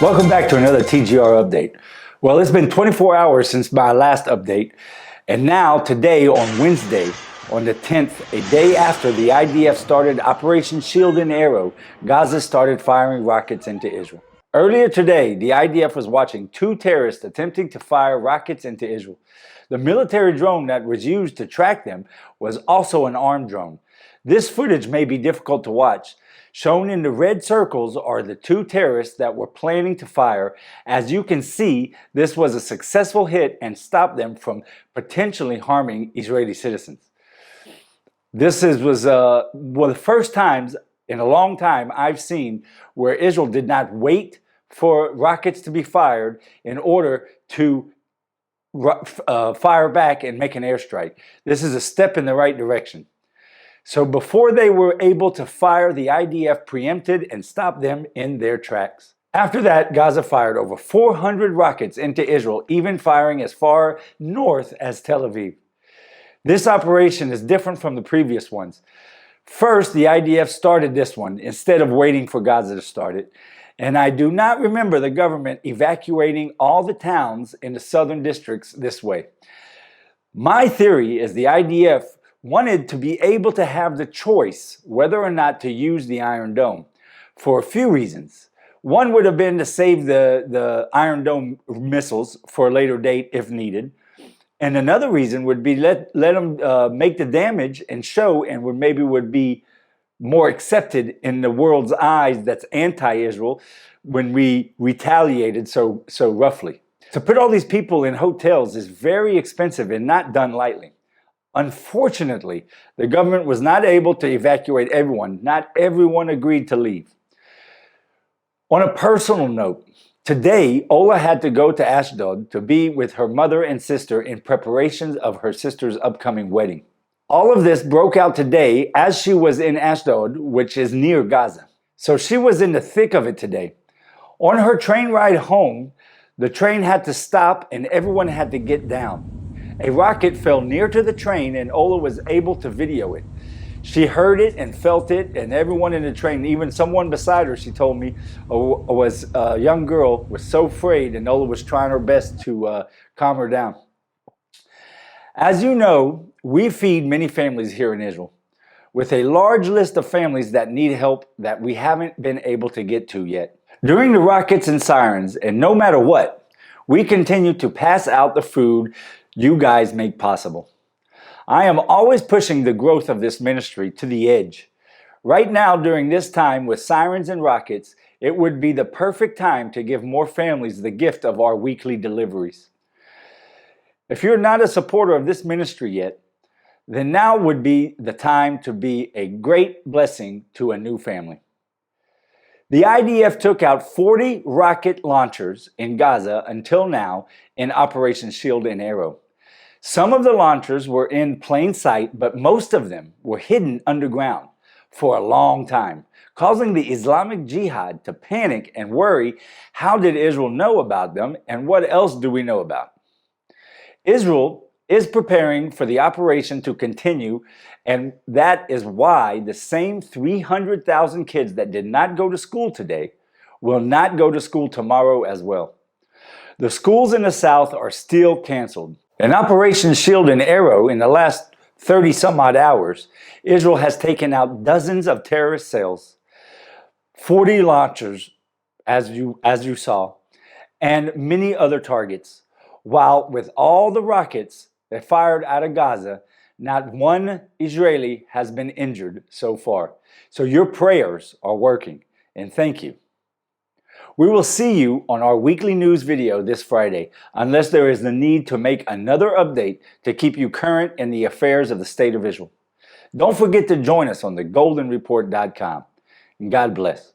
Welcome back to another TGR update. Well, it's been 24 hours since my last update, and now today on Wednesday, on the 10th, a day after the IDF started Operation Shield and Arrow, Gaza started firing rockets into Israel. Earlier today, the IDF was watching two terrorists attempting to fire rockets into Israel. The military drone that was used to track them was also an armed drone. This footage may be difficult to watch. Shown in the red circles are the two terrorists that were planning to fire. As you can see, this was a successful hit and stopped them from potentially harming Israeli citizens. This was one of the first times in a long time I've seen where Israel did not wait for rockets to be fired in order to fire back and make an airstrike. This is a step in the right direction. So before they were able to fire, the IDF preempted and stopped them in their tracks. After that, Gaza fired over 400 rockets into Israel, even firing as far north as Tel Aviv. This operation is different from the previous ones. First, the IDF started this one instead of waiting for Gaza to start it. And I do not remember the government evacuating all the towns in the southern districts this way. My theory is the IDF wanted to be able to have the choice whether or not to use the Iron Dome for a few reasons. One would have been to save the Iron Dome missiles for a later date if needed. And another reason would be let them make the damage and show, and would be more accepted in the world's eyes that's anti-Israel when we retaliated so roughly. To put all these people in hotels is very expensive and not done lightly. Unfortunately, the government was not able to evacuate everyone. Not everyone agreed to leave. On a personal note, today, Ola had to go to Ashdod to be with her mother and sister in preparations of her sister's upcoming wedding. All of this broke out today as she was in Ashdod, which is near Gaza. So she was in the thick of it today. On her train ride home, the train had to stop and everyone had to get down. A rocket fell near to the train and Ola was able to video it. She heard it and felt it, and everyone in the train, even someone beside her, she told me, was a young girl, was so afraid, and Ola was trying her best to calm her down. As you know, we feed many families here in Israel, with a large list of families that need help that we haven't been able to get to yet. During the rockets and sirens, and no matter what, we continue to pass out the food you guys make possible. I am always pushing the growth of this ministry to the edge. Right now, during this time with sirens and rockets, it would be the perfect time to give more families the gift of our weekly deliveries. If you're not a supporter of this ministry yet, then now would be the time to be a great blessing to a new family. The IDF took out 40 rocket launchers in Gaza until now in Operation Shield and Arrow. Some of the launchers were in plain sight, but most of them were hidden underground for a long time, causing the Islamic Jihad to panic and worry, how did Israel know about them and what else do we know about? Israel is preparing for the operation to continue, and that is why the same 300,000 kids that did not go to school today will not go to school tomorrow as well. The schools in the south are still canceled. In Operation Shield and Arrow, in the last 30 some odd hours, Israel has taken out dozens of terrorist cells, 40 launchers, as you saw, and many other targets. While with all the rockets that fired out of Gaza, not one Israeli has been injured so far. So your prayers are working, and thank you. We will see you on our weekly news video this Friday, unless there is the need to make another update to keep you current in the affairs of the State of Israel. Don't forget to join us on thegoldenreport.com. God bless.